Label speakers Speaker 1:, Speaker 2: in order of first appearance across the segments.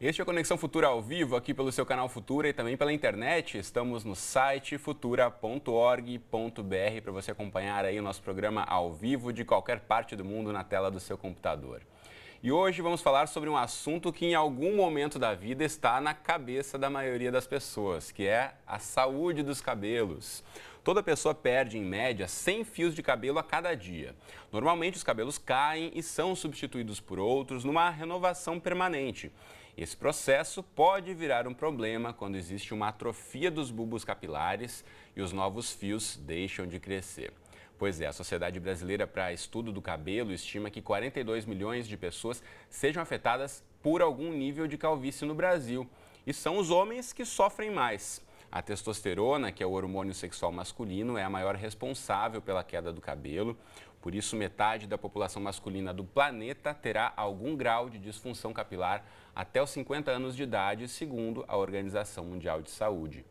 Speaker 1: Este é o Conexão Futura ao vivo, aqui pelo seu canal Futura e também pela internet. Estamos no site futura.org.br para você acompanhar aí o nosso programa ao vivo de qualquer parte do mundo na tela do seu computador. E hoje vamos falar sobre um assunto que em algum momento da vida está na cabeça da maioria das pessoas, que é a saúde dos cabelos. Toda pessoa perde, em média, 100 fios de cabelo a cada dia. Normalmente, os cabelos caem e são substituídos por outros numa renovação permanente. Esse processo pode virar um problema quando existe uma atrofia dos bulbos capilares e os novos fios deixam de crescer. Pois é, a Sociedade Brasileira para Estudo do Cabelo estima que 42 milhões de pessoas sejam afetadas por algum nível de calvície no Brasil. E são os homens que sofrem mais. A testosterona, que é o hormônio sexual masculino, é a maior responsável pela queda do cabelo. Por isso, metade da população masculina do planeta terá algum grau de disfunção capilar até os 50 anos de idade, segundo a Organização Mundial de Saúde.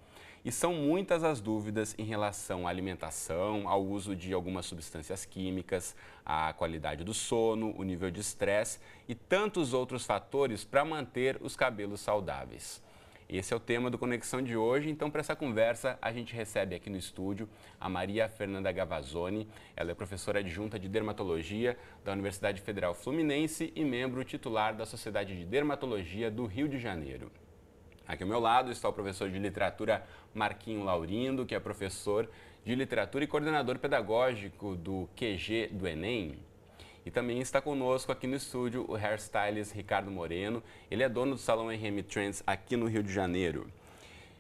Speaker 1: E são muitas as dúvidas em relação à alimentação, ao uso de algumas substâncias químicas, à qualidade do sono, o nível de estresse e tantos outros fatores para manter os cabelos saudáveis. Esse é o tema do Conexão de hoje, então para essa conversa a gente recebe aqui no estúdio a Maria Fernanda Gavazzoni. Ela é professora adjunta de dermatologia da Universidade Federal Fluminense e membro titular da Sociedade de Dermatologia do Rio de Janeiro. Aqui ao meu lado está o professor de literatura Marquinho Laurindo, que é professor de literatura e coordenador pedagógico do QG do Enem. E também está conosco aqui no estúdio o hairstylist Ricardo Moreno. Ele é dono do Salão RM Trends aqui no Rio de Janeiro.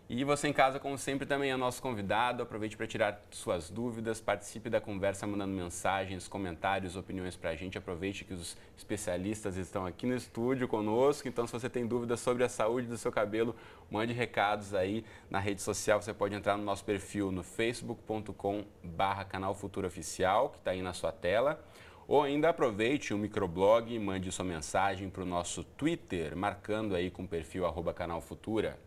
Speaker 1: E você em casa, como sempre, também é nosso convidado. Aproveite para tirar suas dúvidas, participe da conversa mandando mensagens, comentários, opiniões para a gente. Aproveite que os especialistas estão aqui no estúdio conosco. Então, se você tem dúvidas sobre a saúde do seu cabelo, mande recados aí na rede social. Você pode entrar no nosso perfil no facebook.com/canal Futura Oficial, que está aí na sua tela. Ou ainda aproveite o microblog e mande sua mensagem para o nosso Twitter, marcando aí com o perfil @canal Futura.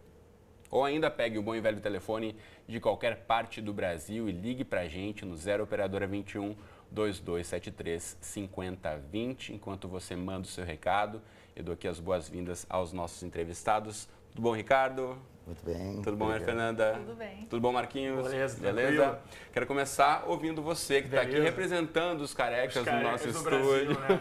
Speaker 1: Ou ainda pegue o bom e velho telefone de qualquer parte do Brasil e ligue para a gente no 0 Operadora 21 2273 5020. Enquanto você manda o seu recado, eu dou aqui as boas-vindas aos nossos entrevistados. Tudo bom, Ricardo?
Speaker 2: Muito bem.
Speaker 1: Tudo bom, Maria Fernanda?
Speaker 3: Tudo bem.
Speaker 1: Tudo bom, Marquinhos?
Speaker 4: Beleza?
Speaker 1: Quero começar ouvindo você, que está aqui representando os carecas no nosso estúdio.
Speaker 4: Brasil, né?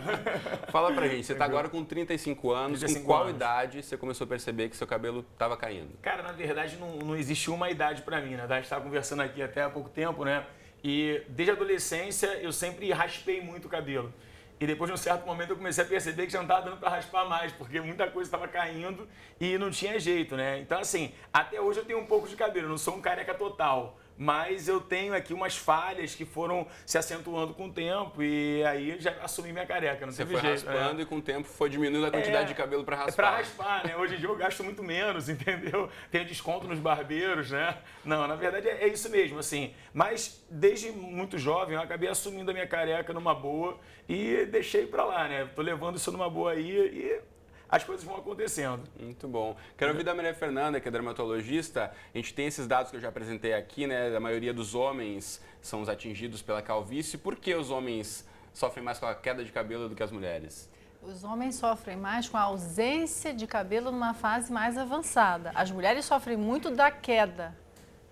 Speaker 1: Fala pra gente, você está agora com 35 anos, com qual idade você começou a perceber que seu cabelo estava caindo?
Speaker 4: Cara, na verdade não existe uma idade pra mim, né? A gente estava conversando aqui até há pouco tempo, né? E desde a adolescência eu sempre raspei muito o cabelo. E depois de um certo momento eu comecei a perceber que já não estava dando para raspar mais, porque muita coisa estava caindo e não tinha jeito, né? Então assim, até hoje eu tenho um pouco de cabelo, eu não sou um careca total, mas eu tenho aqui umas falhas que foram se acentuando com o tempo e aí já assumi minha careca, não teve jeito.
Speaker 1: Você foi raspando e com o tempo foi diminuindo a quantidade de cabelo para raspar.
Speaker 4: É para raspar, né? Hoje em dia eu gasto muito menos, entendeu? Tem desconto nos barbeiros, né? Não, na verdade é isso mesmo, assim. Mas desde muito jovem eu acabei assumindo a minha careca numa boa e deixei para lá, né? Tô levando isso numa boa aí e as coisas vão acontecendo.
Speaker 1: Muito bom. Quero ouvir da Maria Fernanda, que é dermatologista. A gente tem esses dados que eu já apresentei aqui, né? A maioria dos homens são os atingidos pela calvície. Por que os homens sofrem mais com a queda de cabelo do que as mulheres?
Speaker 3: Os homens sofrem mais com a ausência de cabelo numa fase mais avançada. As mulheres sofrem muito da queda,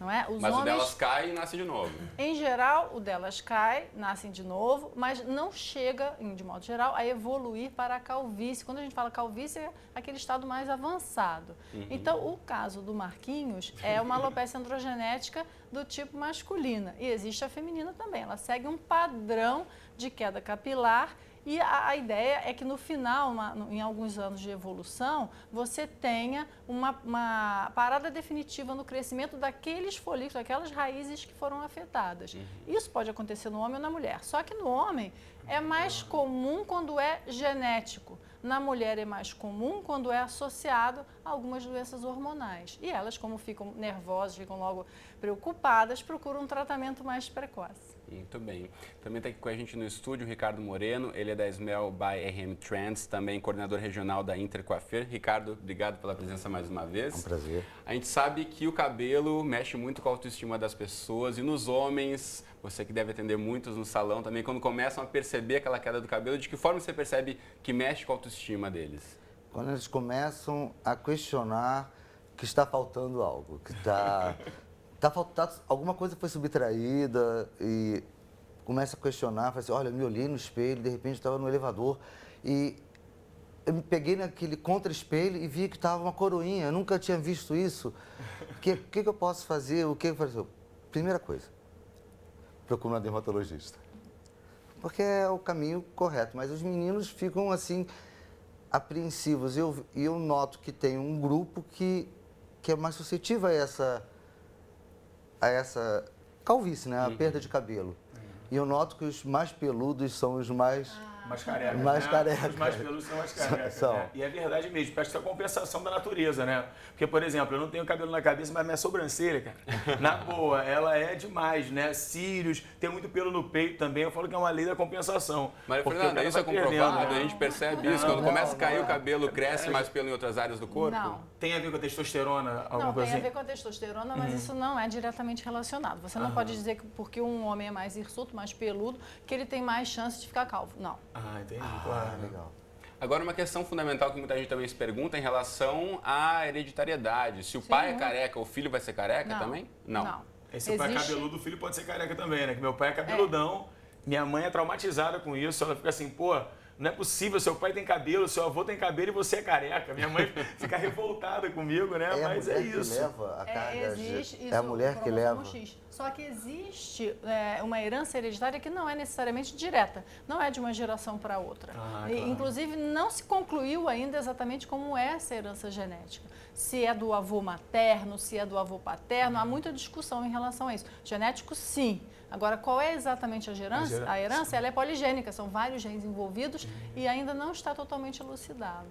Speaker 3: não é?
Speaker 1: Mas o delas cai e nasce de novo.
Speaker 3: Em geral, o delas cai, nascem de novo, mas não chega, de modo geral, a evoluir para a calvície. Quando a gente fala calvície, é aquele estado mais avançado. Então, o caso do Marquinhos é uma alopecia androgenética do tipo masculina. E existe a feminina também. Ela segue um padrão de queda capilar. E a ideia é que no final, em alguns anos de evolução, você tenha uma parada definitiva no crescimento daqueles folículos, daquelas raízes que foram afetadas. Isso pode acontecer no homem ou na mulher. Só que no homem é mais comum quando é genético. Na mulher é mais comum quando é associado a algumas doenças hormonais. E elas, como ficam nervosas, ficam logo preocupadas, procuram um tratamento mais precoce.
Speaker 1: Muito bem. Também está aqui com a gente no estúdio o Ricardo Moreno, ele é da Smell by RM Trends, também coordenador regional da Intercoiffeur. Ricardo, obrigado pela presença mais uma vez.
Speaker 2: É um prazer.
Speaker 1: A gente sabe que o cabelo mexe muito com a autoestima das pessoas e nos homens, você que deve atender muitos no salão também, quando começam a perceber aquela queda do cabelo, de que forma você percebe que mexe com a autoestima deles?
Speaker 2: Quando eles começam a questionar que está faltando algo, que tá faltando, alguma coisa foi subtraída e começa a questionar, fala assim, olha, eu me olhei no espelho, de repente estava no elevador e eu me peguei naquele contra-espelho e vi que estava uma coroinha, eu nunca tinha visto isso. O que eu posso fazer? O que eu faço? Primeira coisa, procura um dermatologista. Porque é o caminho correto, mas os meninos ficam assim, apreensivos. E eu noto que tem um grupo que é mais suscetível a essa calvície, né? A perda de cabelo. E eu noto que os mais peludos são os mais...
Speaker 4: Mais carecas,
Speaker 2: mais
Speaker 4: né?
Speaker 2: carecas.
Speaker 4: Os mais peludos são mais carecas,
Speaker 2: São.
Speaker 4: né? E é verdade mesmo, parece que é a compensação da natureza, né? Porque, por exemplo, eu não tenho cabelo na cabeça, mas minha sobrancelha, cara, na boa, ela é demais, né? Cílios, tem muito pelo no peito também, eu falo que é uma lei da compensação.
Speaker 1: Maria
Speaker 4: Porque
Speaker 1: Fernanda,
Speaker 4: o cara
Speaker 1: isso é
Speaker 4: vai perdendo,
Speaker 1: comprovado,
Speaker 4: né?
Speaker 1: a gente percebe isso, quando começa a cair o cabelo, cresce mais pelo em outras áreas do corpo?
Speaker 3: Não.
Speaker 4: Tem a ver com a testosterona, alguma
Speaker 3: Não,
Speaker 4: coisa
Speaker 3: tem a
Speaker 4: assim?
Speaker 3: ver com a testosterona, mas isso não é diretamente relacionado. Você não pode dizer que porque um homem é mais hirsuto, mais peludo, que ele tem mais chance de ficar calvo. Não.
Speaker 4: Ah, entendi, claro.
Speaker 2: Legal.
Speaker 1: Agora, uma questão fundamental que muita gente também se pergunta em relação à hereditariedade. Se o pai é careca, o filho vai ser careca
Speaker 3: Não.
Speaker 1: também?
Speaker 3: Não.
Speaker 4: E se o pai é cabeludo, o filho pode ser careca também, né? Que meu pai é cabeludão, minha mãe é traumatizada com isso, ela fica assim, pô, não é possível, seu pai tem cabelo, seu avô tem cabelo e você é careca. Minha mãe fica revoltada comigo, né? Mas é isso.
Speaker 2: Que leva a carga
Speaker 3: Existe
Speaker 2: é a mulher que leva.
Speaker 3: X. Só que existe uma herança hereditária que não é necessariamente direta, não é de uma geração para outra.
Speaker 4: Ah,
Speaker 3: E,
Speaker 4: claro.
Speaker 3: inclusive, não se concluiu ainda exatamente como é essa herança genética. Se é do avô materno, se é do avô paterno, há muita discussão em relação a isso. Genético, sim. Agora, qual é exatamente a herança? A herança ela é poligênica, são vários genes envolvidos e ainda não está totalmente elucidado.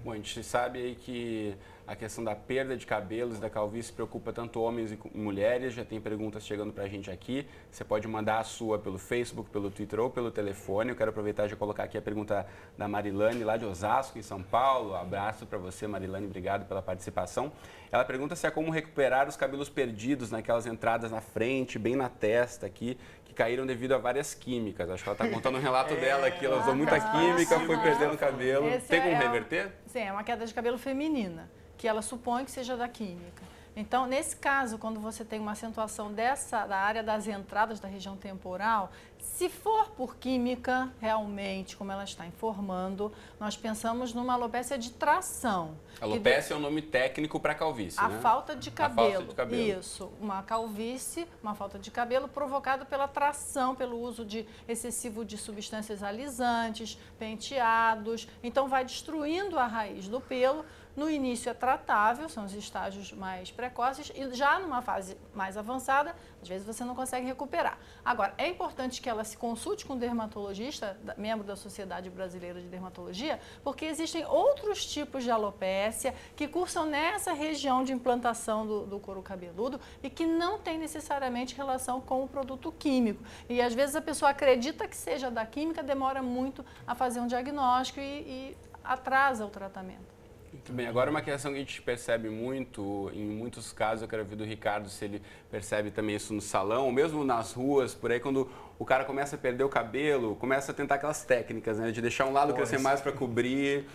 Speaker 1: Bom, a gente sabe aí que a questão da perda de cabelos, da calvície, preocupa tanto homens e mulheres. Já tem perguntas chegando para a gente aqui. Você pode mandar a sua pelo Facebook, pelo Twitter ou pelo telefone. Eu quero aproveitar e já colocar aqui a pergunta da Marilane, lá de Osasco, em São Paulo. Abraço para você, Marilane. Obrigado pela participação. Ela pergunta se é como recuperar os cabelos perdidos naquelas entradas na frente, bem na testa aqui, que caíram devido a várias químicas. Acho que ela está contando um relato dela aqui. Ela usou muita química, foi perdendo cabelo. Tem como reverter?
Speaker 3: Sim, é uma queda de cabelo feminina, que ela supõe que seja da química. Então, nesse caso, quando você tem uma acentuação da área das entradas da região temporal, se for por química, realmente, como ela está informando, nós pensamos numa alopécia de tração.
Speaker 1: Alopécia é o nome técnico para calvície,
Speaker 3: A
Speaker 1: né?
Speaker 3: falta de cabelo.
Speaker 1: A falta de cabelo.
Speaker 3: Isso, uma calvície, uma falta de cabelo provocada pela tração, pelo uso excessivo de substâncias alisantes, penteados. Então, vai destruindo a raiz do pelo. No início é tratável, são os estágios mais precoces, e já numa fase mais avançada, às vezes você não consegue recuperar. Agora, é importante que ela se consulte com um dermatologista, membro da Sociedade Brasileira de Dermatologia, porque existem outros tipos de alopécia que cursam nessa região de implantação do couro cabeludo e que não tem necessariamente relação com o produto químico. E às vezes a pessoa acredita que seja da química, demora muito a fazer um diagnóstico e atrasa o tratamento.
Speaker 1: Muito bem, agora uma questão que a gente percebe muito, em muitos casos, eu quero ouvir do Ricardo se ele percebe também isso no salão, ou mesmo nas ruas, por aí, quando o cara começa a perder o cabelo, começa a tentar aquelas técnicas, né, de deixar um lado crescer mais para cobrir.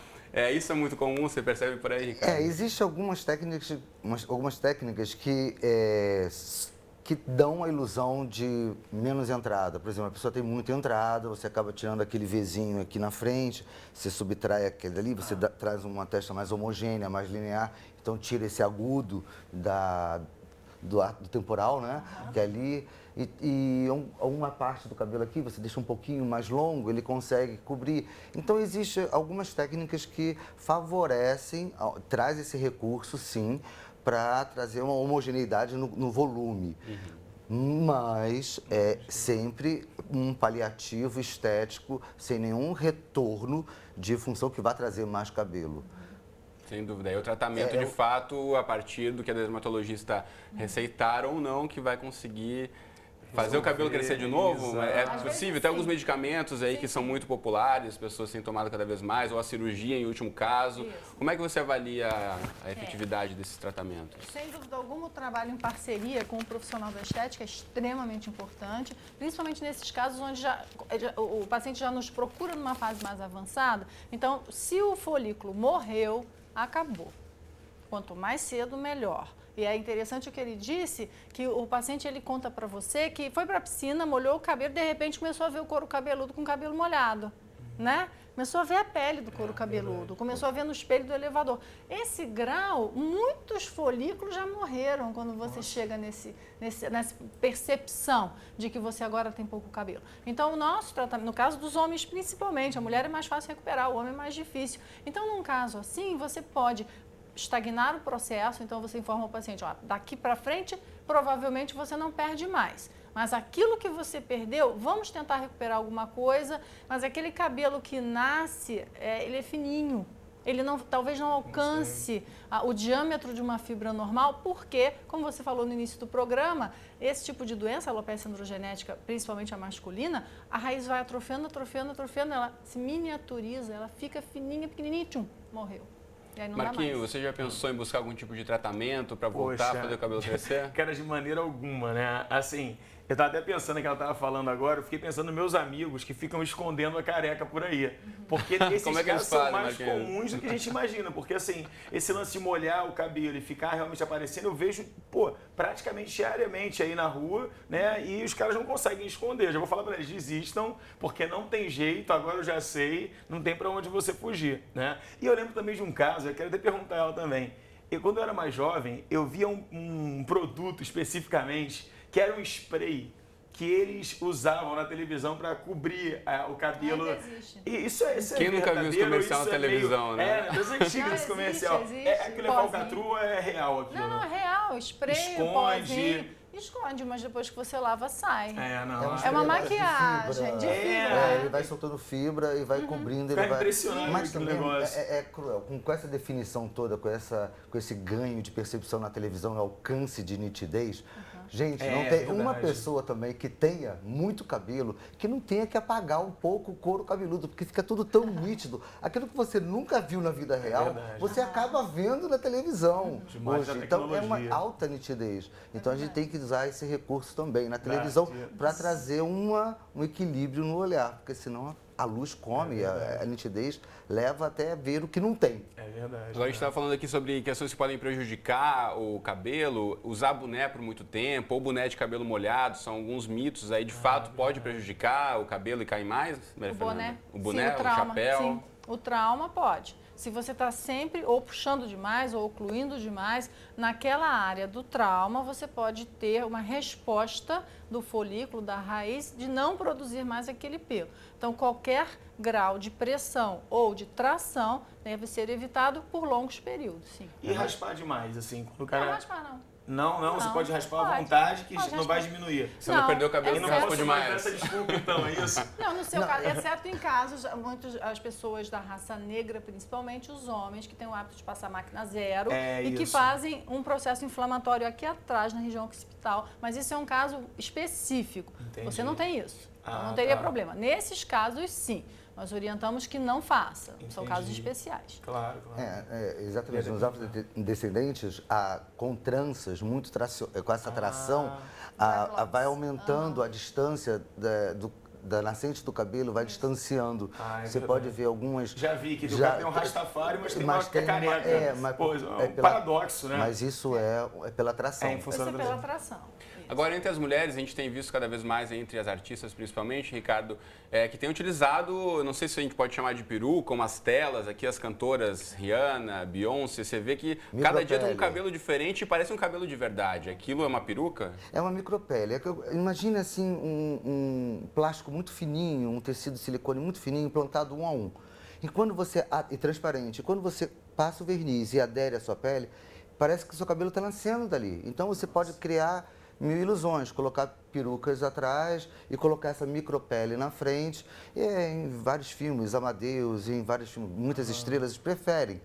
Speaker 1: Isso é muito comum, você percebe por aí, Ricardo?
Speaker 2: Existem algumas técnicas que dão a ilusão de menos entrada. Por exemplo, a pessoa tem muita entrada, você acaba tirando aquele Vzinho aqui na frente, você subtrai aquele ali, você traz uma testa mais homogênea, mais linear, então tira esse agudo do temporal, né? Que é ali, e uma parte do cabelo aqui, você deixa um pouquinho mais longo, ele consegue cobrir. Então, existem algumas técnicas que favorecem, traz esse recurso, sim, para trazer uma homogeneidade no volume. Mas é sempre um paliativo estético, sem nenhum retorno de função que vai trazer mais cabelo.
Speaker 1: Sem dúvida. E o tratamento, de fato, a partir do que a dermatologista receitar ou não, que vai conseguir Fazer o cabelo crescer de novo? É
Speaker 3: Às vezes,
Speaker 1: possível? Tem alguns
Speaker 3: sim.
Speaker 1: medicamentos aí que são muito populares, as pessoas têm tomado cada vez mais, ou a cirurgia em último caso.
Speaker 3: Isso.
Speaker 1: Como é que você avalia a efetividade desses tratamentos?
Speaker 3: Sem dúvida alguma, o trabalho em parceria com o profissional da estética é extremamente importante, principalmente nesses casos onde o paciente já nos procura numa fase mais avançada. Então, se o folículo morreu, acabou. Quanto mais cedo, melhor. E é interessante o que ele disse, que o paciente ele conta para você que foi para a piscina, molhou o cabelo, de repente começou a ver o couro cabeludo com o cabelo molhado, né? Começou a ver a pele do couro cabeludo, começou a ver no espelho do elevador. Esse grau, muitos folículos já morreram quando você chega nessa percepção de que você agora tem pouco cabelo. Então, o nosso tratamento, no caso dos homens principalmente, a mulher é mais fácil recuperar, o homem é mais difícil. Então, num caso assim, você pode estagnar o processo, então você informa o paciente, ó, daqui para frente, provavelmente você não perde mais. Mas aquilo que você perdeu, vamos tentar recuperar alguma coisa, mas aquele cabelo que nasce, ele é fininho. Ele talvez não alcance o diâmetro de uma fibra normal, porque, como você falou no início do programa, esse tipo de doença, a alopecia androgenética, principalmente a masculina, a raiz vai atrofiando, ela se miniaturiza, ela fica fininha, pequenininha, tchum, morreu. E aí não
Speaker 1: Marquinhos,
Speaker 3: dá mais.
Speaker 1: você já pensou em buscar algum tipo de tratamento para voltar a fazer o cabelo crescer?
Speaker 4: Cara, de maneira alguma, né? Assim, eu estava até pensando que ela estava falando agora, eu fiquei pensando nos meus amigos que ficam escondendo a careca por aí. Porque esses
Speaker 1: Como é que
Speaker 4: casos
Speaker 1: eles fazem,
Speaker 4: são mais
Speaker 1: Marquinhos?
Speaker 4: comuns do que a gente imagina. Porque, assim, esse lance de molhar o cabelo e ficar realmente aparecendo, eu vejo, praticamente diariamente aí na rua, né? E os caras não conseguem esconder. Já vou falar para eles, desistam, porque não tem jeito, agora eu já sei, não tem para onde você fugir, né? E eu lembro também de um caso, eu quero até perguntar a ela também. Quando eu era mais jovem, eu via um produto especificamente, que era um spray que eles usavam na televisão para cobrir o cabelo.
Speaker 3: Ainda existe.
Speaker 4: E isso é
Speaker 1: Quem nunca viu esse comercial na televisão, né?
Speaker 4: Das antigas esse comercial.
Speaker 3: Existe,
Speaker 4: Aquilo é falcatrua, é real aquilo?
Speaker 3: Não, é real, spray,
Speaker 4: Esconde.
Speaker 3: pozinho. Esconde, mas depois que você lava, sai.
Speaker 4: Não.
Speaker 3: É uma maquiagem de fibra.
Speaker 2: Ele vai soltando fibra e vai cobrindo.
Speaker 4: Fica
Speaker 2: Ele vai...
Speaker 4: impressionante
Speaker 2: Mas
Speaker 4: aquele
Speaker 2: também
Speaker 4: negócio.
Speaker 2: é cruel. Com essa definição toda, com esse ganho de percepção na televisão, alcance de nitidez, gente, não tem
Speaker 4: verdade.
Speaker 2: uma pessoa também que tenha muito cabelo que não tenha que apagar um pouco o couro cabeludo, porque fica tudo tão nítido. Aquilo que você nunca viu na vida real,
Speaker 4: verdade.
Speaker 2: você acaba vendo na televisão
Speaker 4: Demais
Speaker 2: hoje.
Speaker 4: da
Speaker 2: Então é uma
Speaker 4: tecnologia.
Speaker 2: alta nitidez. Então a gente tem que usar esse recurso também na televisão para trazer um equilíbrio no olhar, porque senão a luz come, a nitidez leva até ver o que não tem.
Speaker 4: É verdade.
Speaker 1: Agora a gente estava falando aqui sobre questões que podem prejudicar o cabelo, usar boné por muito tempo, ou boné de cabelo molhado, são alguns mitos aí, de fato pode prejudicar o cabelo e cair mais, Maria
Speaker 3: O
Speaker 1: Fernanda?
Speaker 3: boné.
Speaker 1: O boné,
Speaker 3: Sim,
Speaker 1: o
Speaker 3: trauma,
Speaker 1: chapéu.
Speaker 3: Sim. O trauma pode. Se você está sempre ou puxando demais ou ocluindo demais, naquela área do trauma, você pode ter uma resposta do folículo, da raiz, de não produzir mais aquele pelo. Então, qualquer grau de pressão ou de tração deve ser evitado por longos períodos, sim.
Speaker 4: E raspar demais, assim, quando o
Speaker 3: Não
Speaker 4: cara...
Speaker 3: raspar, não.
Speaker 4: Não, você
Speaker 3: Não,
Speaker 4: pode raspar à
Speaker 3: pode.
Speaker 4: vontade, que
Speaker 3: Pode
Speaker 4: não vai
Speaker 3: raspar.
Speaker 4: diminuir.
Speaker 1: Você não perdeu o cabelo
Speaker 4: Eu não
Speaker 1: porque raspou
Speaker 4: posso mais
Speaker 1: demais.
Speaker 4: essa desculpa, então, é isso?
Speaker 3: Não, no seu caso, exceto em casos, as pessoas da raça negra, principalmente os homens, que têm o hábito de passar máquina zero e que
Speaker 4: isso.
Speaker 3: fazem um processo inflamatório aqui atrás, na região occipital. Mas isso é um caso específico.
Speaker 4: Entendi.
Speaker 3: Você não tem isso. Então
Speaker 4: Ah,
Speaker 3: não teria
Speaker 4: tá.
Speaker 3: problema. Nesses casos, sim. Nós orientamos que não faça. São
Speaker 4: Entendi.
Speaker 3: casos especiais.
Speaker 4: Claro.
Speaker 2: Exatamente. Nos afrodescendentes, com tranças, com essa tração, vai aumentando a distância da nascente do cabelo, vai distanciando. Você pode ver algumas...
Speaker 4: Já vi que o cara tem um rastafari, mas tem uma
Speaker 2: tem
Speaker 4: careca. Paradoxo, né?
Speaker 2: Mas isso é pela tração.
Speaker 4: Em função
Speaker 3: Isso é
Speaker 4: da
Speaker 3: pela atração.
Speaker 1: Agora, entre as mulheres, a gente tem visto cada vez mais, entre as artistas principalmente, Ricardo, que tem utilizado, não sei se a gente pode chamar de peruca, umas telas, aqui as cantoras Rihanna, Beyoncé, você vê que cada dia tem um cabelo diferente e parece um cabelo de verdade. Aquilo é uma peruca?
Speaker 2: É uma micropele. Imagina assim um plástico muito fininho, um tecido de silicone muito fininho, implantado um a um. E transparente. E quando você passa o verniz e adere à sua pele, parece que o seu cabelo está nascendo dali. Então você pode criar mil ilusões, colocar perucas atrás e colocar essa micropele na frente. E em vários filmes, Amadeus, em vários filmes, muitas estrelas preferem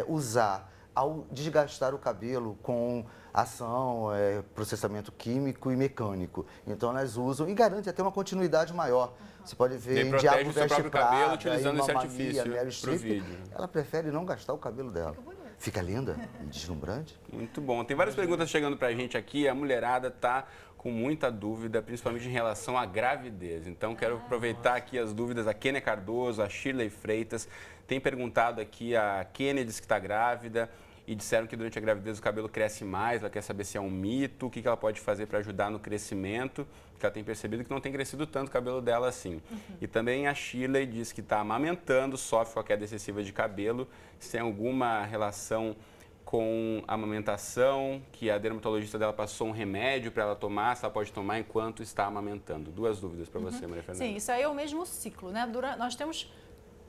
Speaker 2: usar, ao desgastar o cabelo com ação, processamento químico e mecânico. Então elas usam e garante até uma continuidade maior. Você pode ver em Diabo Veste Prada,
Speaker 1: utilizando esse artifício pro vídeo.
Speaker 2: Ela prefere não gastar o cabelo dela. Fica linda, deslumbrante.
Speaker 1: Muito bom. Tem várias perguntas chegando pra gente aqui. A mulherada tá com muita dúvida, principalmente em relação à gravidez. Então, quero aproveitar aqui as dúvidas. A Kênia Cardoso, a Shirley Freitas, tem perguntado aqui, a Kênia diz que está grávida e disseram que durante a gravidez o cabelo cresce mais. Ela quer saber se é um mito, o que ela pode fazer para ajudar no crescimento, porque ela tem percebido que não tem crescido tanto o cabelo dela assim. E também a Shirley diz que está amamentando, sofre com a queda excessiva de cabelo, se tem alguma relação com a amamentação, que a dermatologista dela passou um remédio para ela tomar, se ela pode tomar enquanto está amamentando. Duas dúvidas para você, Maria Fernanda.
Speaker 3: Sim, isso aí é o mesmo ciclo, né? Nós temos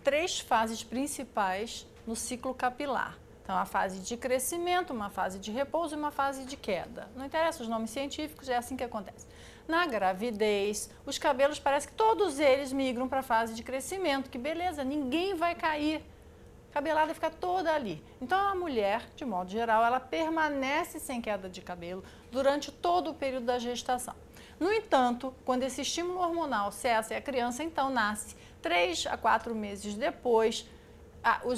Speaker 3: 3 fases principais no ciclo capilar. Então, a fase de crescimento, uma fase de repouso e uma fase de queda. Não interessa os nomes científicos, é assim que acontece. Na gravidez, os cabelos parece que todos eles migram para a fase de crescimento. Que beleza, ninguém vai cair. A cabelada fica toda ali. Então, a mulher, de modo geral, ela permanece sem queda de cabelo durante todo o período da gestação. No entanto, quando esse estímulo hormonal cessa e a criança, então, nasce 3 a 4 meses depois,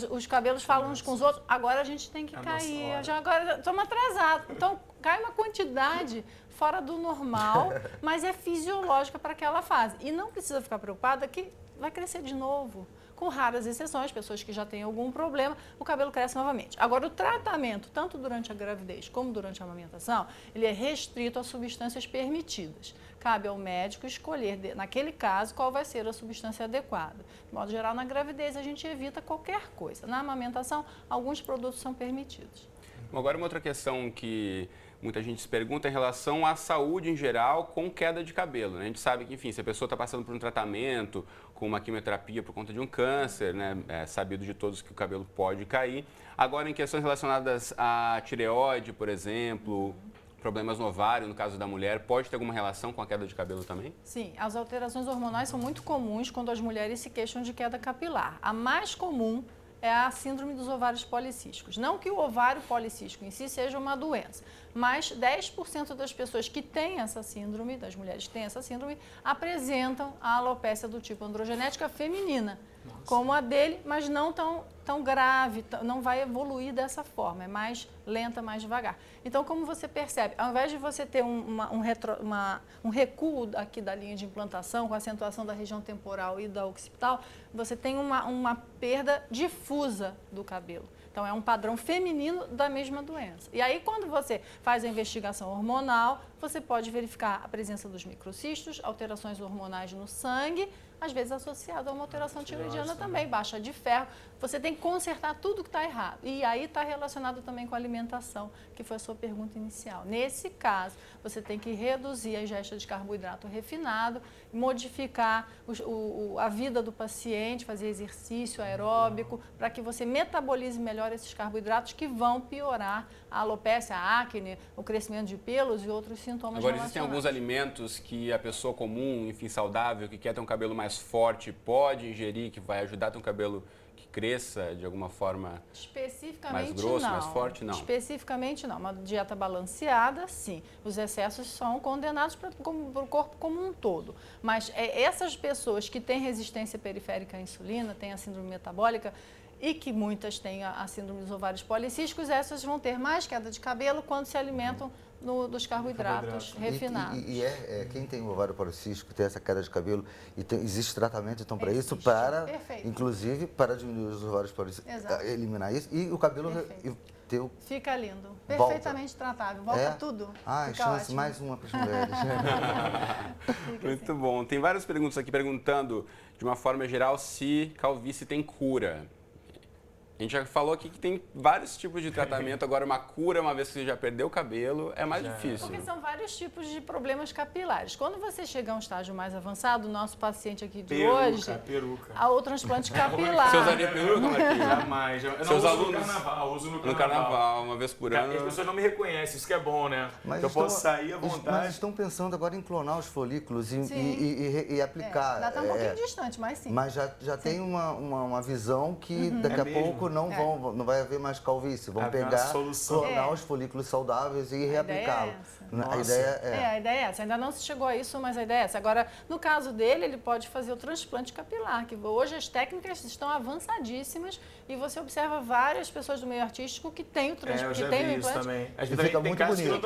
Speaker 3: os cabelos falam uns com os outros, agora a gente tem que cair, agora estamos atrasados. Então, cai uma quantidade fora do normal, mas é fisiológica para aquela fase. E não precisa ficar preocupada que vai crescer de novo. Com raras exceções, pessoas que já têm algum problema, o cabelo cresce novamente. Agora, o tratamento, tanto durante a gravidez como durante a amamentação, ele é restrito a substâncias permitidas. Cabe ao médico escolher, naquele caso, qual vai ser a substância adequada. De modo geral, na gravidez, a gente evita qualquer coisa. Na amamentação, alguns produtos são permitidos.
Speaker 1: Agora, uma outra questão que muita gente se pergunta em relação à saúde em geral com queda de cabelo, né? A gente sabe que, enfim, se a pessoa está passando por um tratamento, com uma quimioterapia por conta de um câncer, né? É sabido de todos que o cabelo pode cair. Agora, em questões relacionadas à tireoide, por exemplo, problemas no ovário, no caso da mulher, pode ter alguma relação com a queda de cabelo também?
Speaker 3: Sim, as alterações hormonais são muito comuns quando as mulheres se queixam de queda capilar. A mais comum é a síndrome dos ovários policísticos. Não que o ovário policístico em si seja uma doença, mas 10% das pessoas que têm essa síndrome, das mulheres que têm essa síndrome, apresentam a alopécia do tipo androgenética feminina, como a dele, mas não tão grave, não vai evoluir dessa forma, é mais lenta, mais devagar. Então, como você percebe, ao invés de você ter um recuo aqui da linha de implantação, com acentuação da região temporal e da occipital, você tem uma perda difusa do cabelo. Então, é um padrão feminino da mesma doença. E aí, quando você faz a investigação hormonal, você pode verificar a presença dos microcistos, alterações hormonais no sangue, às vezes associado a uma alteração tiroidiana também, baixa de ferro. Você tem que consertar tudo que está errado. E aí está relacionado também com a alimentação, que foi a sua pergunta inicial. Nesse caso, você tem que reduzir a ingesta de carboidrato refinado, modificar a vida do paciente, fazer exercício aeróbico, para que você metabolize melhor esses carboidratos que vão piorar a alopécia, a acne, o crescimento de pelos e outros sintomas
Speaker 1: Agora, existem alguns alimentos que a pessoa comum, enfim, saudável, que quer ter um cabelo mais forte, pode ingerir, que vai ajudar a ter um cabelo que cresça de alguma forma mais grosso,
Speaker 3: não.
Speaker 1: mais forte? Não.
Speaker 3: Especificamente não. Uma dieta balanceada, sim. Os excessos são condenados para o corpo como um todo. Mas essas pessoas que têm resistência periférica à insulina, têm a síndrome metabólica, e que muitas têm a síndrome dos ovários policísticos, essas vão ter mais queda de cabelo quando se alimentam dos carboidratos refinados.
Speaker 2: Quem tem o ovário policístico, tem essa queda de cabelo, e existe tratamento então para isso, inclusive para diminuir os ovários policísticos, eliminar isso, e o cabelo
Speaker 3: fica lindo, perfeitamente tratável, volta tudo.
Speaker 2: Chance mais uma para as mulheres.
Speaker 1: Muito bom. Tem várias perguntas aqui perguntando, de uma forma geral, se calvície tem cura. A gente já falou aqui que tem vários tipos de tratamento, agora uma cura, uma vez que você já perdeu o cabelo, é mais difícil.
Speaker 3: Porque são vários tipos de problemas capilares. Quando você chegar a um estágio mais avançado, o nosso paciente aqui de hoje, há o transplante capilar.
Speaker 1: Você usaria peruca, Marquinhos?
Speaker 4: Jamais. Eu não uso no carnaval, uso no carnaval.
Speaker 1: Uma vez por ano.
Speaker 4: As pessoas não me reconhecem, isso que é bom, né?
Speaker 2: Mas
Speaker 4: eu posso sair à vontade.
Speaker 2: Mas estão pensando agora em clonar os folículos e aplicar.
Speaker 3: Ainda está um pouquinho distante, mas sim.
Speaker 2: Mas já tem uma visão que daqui a pouco tempo não vai haver mais calvície. Vão
Speaker 4: Haver uma
Speaker 2: pegar,
Speaker 4: solução.
Speaker 2: clonar os folículos saudáveis e reaplicá-lo. A ideia é
Speaker 3: A ideia é essa. Ainda não se chegou a isso, mas a ideia é essa. Agora, no caso dele, ele pode fazer o transplante capilar, que hoje as técnicas estão avançadíssimas e você observa várias pessoas do meio artístico que têm o transplante.
Speaker 4: Eu já vi isso também.
Speaker 2: E fica muito bonito.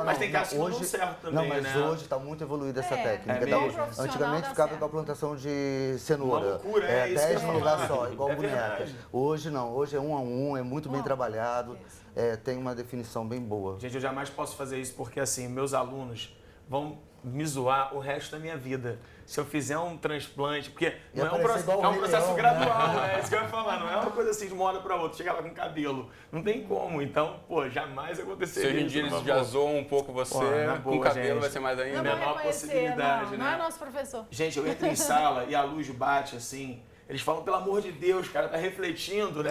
Speaker 4: Mas tem casos que não dão certo também,
Speaker 2: Não, mas
Speaker 4: né?
Speaker 2: hoje está muito evoluída essa técnica.
Speaker 4: É mesmo?
Speaker 2: Antigamente ficava com a plantação de cenoura.
Speaker 4: Uma loucura, isso
Speaker 2: 10
Speaker 4: que eu
Speaker 2: num
Speaker 4: ia
Speaker 2: lugar
Speaker 4: falar.
Speaker 2: só, igual
Speaker 4: É
Speaker 2: bonecas.
Speaker 4: verdade.
Speaker 2: Hoje não, hoje é 1 a 1, é muito bem trabalhado, tem uma definição bem boa.
Speaker 4: Gente, eu jamais posso fazer isso porque, assim, meus alunos vão me zoar o resto da minha vida. Se eu fizer um transplante, porque não é um processo gradual, né? É isso que eu ia falar, não é uma coisa assim de uma hora para outra, chega lá com cabelo. Não tem como, então, pô, jamais aconteceria
Speaker 1: Se hoje em dia eles já zoam um pouco você, com cabelo
Speaker 4: gente,
Speaker 1: vai ser mais
Speaker 3: Não
Speaker 1: ainda.
Speaker 3: vai
Speaker 4: menor
Speaker 3: reconhecer,
Speaker 4: possibilidade,
Speaker 3: não
Speaker 4: né?
Speaker 3: é nosso professor.
Speaker 4: Gente, eu entro em sala e a luz bate assim. Eles falam, pelo amor de Deus, cara, tá refletindo, né?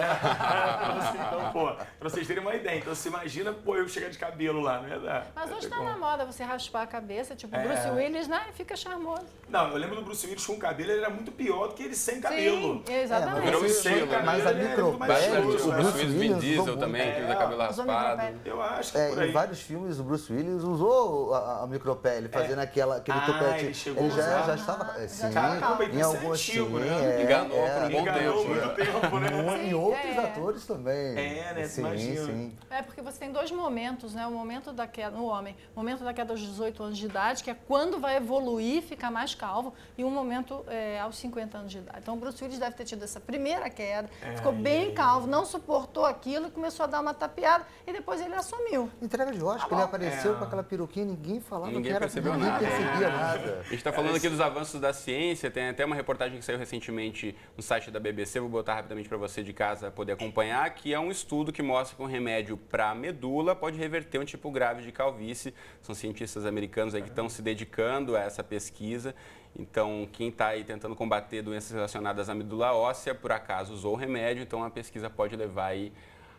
Speaker 4: Então, pô, pra vocês terem uma ideia. Então, você imagina, pô, eu chegar de cabelo lá, não ia dar.
Speaker 3: Mas hoje tá na moda você raspar a cabeça, tipo Bruce Willis, né? E fica charmoso.
Speaker 4: Não, eu lembro do Bruce Willis com cabelo, ele era muito pior do que ele sem cabelo.
Speaker 3: Sim, exatamente.
Speaker 1: Virou um estilo, né?
Speaker 2: Mas a
Speaker 4: Ele é muito mais
Speaker 2: micropele,
Speaker 4: estiloso,
Speaker 2: o
Speaker 4: né?
Speaker 2: Bruce
Speaker 1: Bruce Vin
Speaker 2: Willis
Speaker 1: Diesel
Speaker 2: usou
Speaker 1: também,
Speaker 2: muito.
Speaker 1: que usa cabelo
Speaker 3: Usou
Speaker 1: raspado.
Speaker 3: micropele.
Speaker 4: Eu acho que por aí.
Speaker 2: Em vários filmes o Bruce Willis usou a micropele, fazendo aquele tupete.
Speaker 4: ele chegou a usar?
Speaker 2: já estava. Sim,
Speaker 4: Caramba,
Speaker 2: em
Speaker 4: isso é
Speaker 2: algumas
Speaker 4: antigo,
Speaker 2: sim,
Speaker 4: né?
Speaker 1: Enganou por um bom
Speaker 4: Enganou
Speaker 1: tempo.
Speaker 4: muito tempo, né?
Speaker 2: E outros atores também.
Speaker 4: Né?
Speaker 2: Sim,
Speaker 4: Imagina.
Speaker 2: sim.
Speaker 3: É porque você tem dois momentos, né? O momento da queda no homem, o momento da queda aos 18 anos de idade, que é quando vai evoluir, ficar mais calvo, e um momento aos 50 anos de idade. Então o Bruce Willis deve ter tido essa primeira queda, ficou bem calvo, não suportou aquilo, começou a dar uma tapeada e depois ele assumiu.
Speaker 2: Entrega de Oscar, ele apareceu com aquela peruquinha, ninguém falava
Speaker 1: Ninguém
Speaker 2: que era,
Speaker 1: percebeu
Speaker 2: ninguém
Speaker 1: nada.
Speaker 2: percebia nada.
Speaker 1: A gente está falando aqui dos avanços da ciência, tem até uma reportagem que saiu recentemente no site da BBC, vou botar rapidamente para você de casa poder acompanhar, que é um estudo que mostra que um remédio para medula pode reverter um tipo grave de calvície. São cientistas americanos aí que estão se dedicando a essa pesquisa. Então, quem está aí tentando combater doenças relacionadas à medula óssea, por acaso usou o remédio, então a pesquisa pode levar aí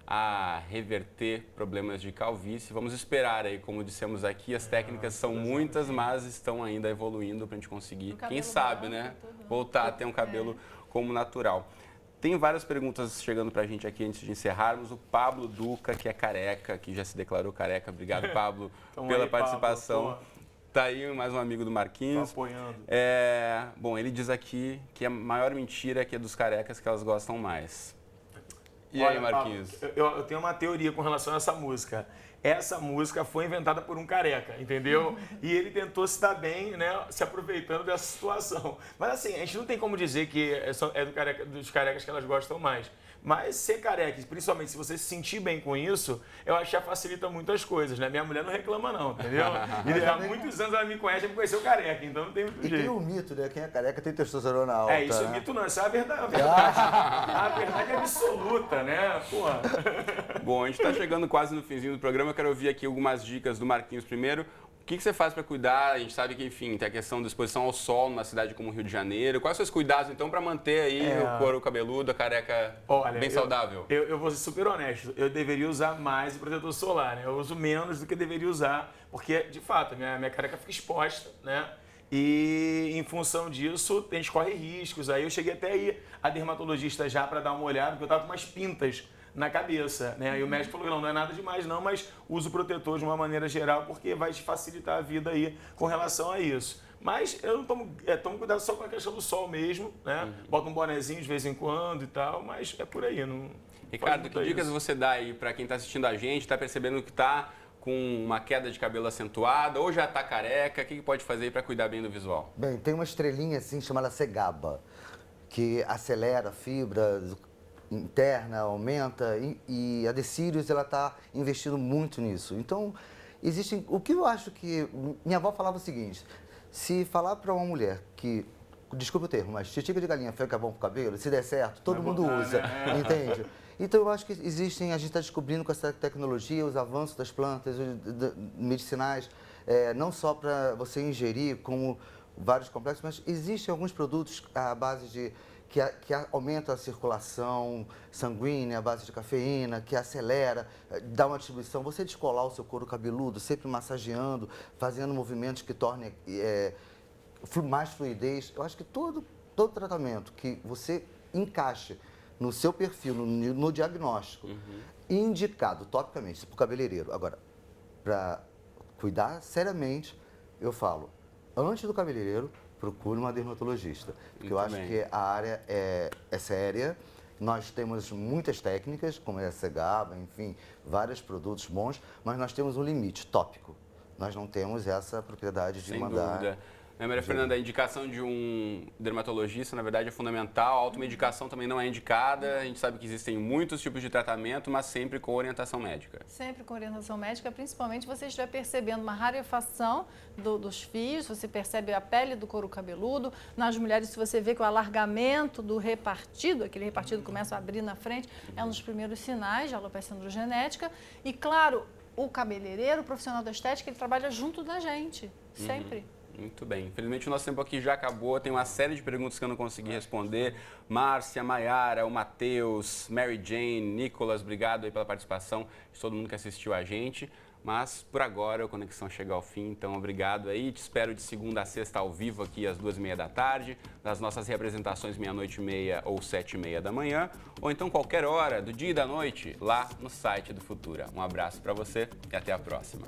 Speaker 1: a reverter problemas de calvície. Vamos esperar aí, como dissemos aqui, as técnicas são muitas, mas estão ainda evoluindo para a gente conseguir, quem sabe, né, voltar a ter um cabelo como natural. Tem várias perguntas chegando para a gente aqui antes de encerrarmos. O Pablo Duca, que é careca, que já se declarou careca. Obrigado, Pablo, pela participação.
Speaker 4: Pablo,
Speaker 1: tá aí mais um amigo do Marquinhos.
Speaker 4: Tô apoiando.
Speaker 1: Bom, ele diz aqui que a maior mentira é que é dos carecas que elas gostam mais. E aí, Marquinhos?
Speaker 4: Pablo, eu tenho uma teoria com relação a essa música. Essa música foi inventada por um careca, entendeu? E ele tentou se dar bem, né, se aproveitando dessa situação. Mas assim, a gente não tem como dizer que é dos carecas que elas gostam mais. Mas ser careca, principalmente se você se sentir bem com isso, eu acho que já facilita muitas coisas, né? Minha mulher não reclama não, entendeu? E há muitos anos ela me conheceu careca, então não tem muito jeito.
Speaker 2: E tem um mito, né? Quem é careca tem testosterona alta.
Speaker 4: Isso é
Speaker 2: né?
Speaker 4: mito não, isso é a verdade. A verdade é absoluta, né? Porra.
Speaker 1: Bom, a gente está chegando quase no finzinho do programa, eu quero ouvir aqui algumas dicas do Marquinhos primeiro. O que você faz para cuidar? A gente sabe que, enfim, tem a questão da exposição ao sol numa cidade como o Rio de Janeiro. Quais são os seus cuidados, então, para manter aí o couro cabeludo, a careca bem saudável?
Speaker 4: Eu vou ser super honesto. Eu deveria usar mais o protetor solar, né? Eu uso menos do que deveria usar, porque, de fato, minha careca fica exposta, né? E, em função disso, a gente corre riscos. Aí eu cheguei até aí a dermatologista já para dar uma olhada, porque eu estava com umas pintas na cabeça, né? E o médico falou, não é nada demais não, mas usa o protetor de uma maneira geral porque vai te facilitar a vida aí com relação a isso. Mas eu não tomo cuidado só com a questão do sol mesmo, né? Boto um bonezinho de vez em quando e tal, mas é por aí. Não
Speaker 1: Ricardo, que dicas você dá aí para quem está assistindo a gente, está percebendo que está com uma queda de cabelo acentuada ou já está careca? O que pode fazer para cuidar bem do visual?
Speaker 2: Bem, tem uma estrelinha assim chamada Segaba, que acelera a fibra interna, aumenta, e a Decírios ela está investindo muito nisso. Então, existem. O que eu acho que. Minha avó falava o seguinte: se falar para uma mulher que, desculpa o termo, mas titica de galinha fica bom pro cabelo, se der certo, todo mundo usa, entende? Então, eu acho que existem, a gente está descobrindo com essa tecnologia, os avanços das plantas medicinais, não só para você ingerir, como vários complexos, mas existem alguns produtos à base de que aumenta a circulação sanguínea, à base de cafeína, que acelera, dá uma distribuição. Você descolar o seu couro cabeludo, sempre massageando, fazendo movimentos que tornem mais fluidez. Eu acho que todo tratamento que você encaixe no seu perfil, no diagnóstico, indicado topicamente para o cabeleireiro. Agora, para cuidar seriamente, eu falo, antes do cabeleireiro, procure uma dermatologista. Porque eu acho que a área é séria. Nós temos muitas técnicas, como é a Segaba, enfim, vários produtos bons, mas nós temos um limite tópico. Nós não temos essa propriedade de mandar...
Speaker 1: Sem dúvida. Maria Fernanda, a indicação de um dermatologista, na verdade, é fundamental. A automedicação também não é indicada. A gente sabe que existem muitos tipos de tratamento, mas sempre com orientação médica.
Speaker 3: Sempre com orientação médica, principalmente você estiver percebendo uma rarefação dos fios, você percebe a pele do couro cabeludo. Nas mulheres, se você vê que o alargamento do repartido, aquele repartido começa a abrir na frente, é um dos primeiros sinais de alopecia androgenética. E, claro, o cabeleireiro, o profissional da estética, ele trabalha junto da gente, sempre.
Speaker 1: Muito bem. Infelizmente, o nosso tempo aqui já acabou. Tem uma série de perguntas que eu não consegui responder. Márcia, Maiara, o Matheus, Mary Jane, Nicolas, obrigado aí pela participação de todo mundo que assistiu a gente. Mas, por agora, a conexão chega ao fim, então obrigado aí. Te espero de segunda a sexta ao vivo aqui às 2h30 da tarde, nas nossas representações 00:30 ou 7h30 da manhã, ou então qualquer hora do dia e da noite lá no site do Futura. Um abraço para você e até a próxima.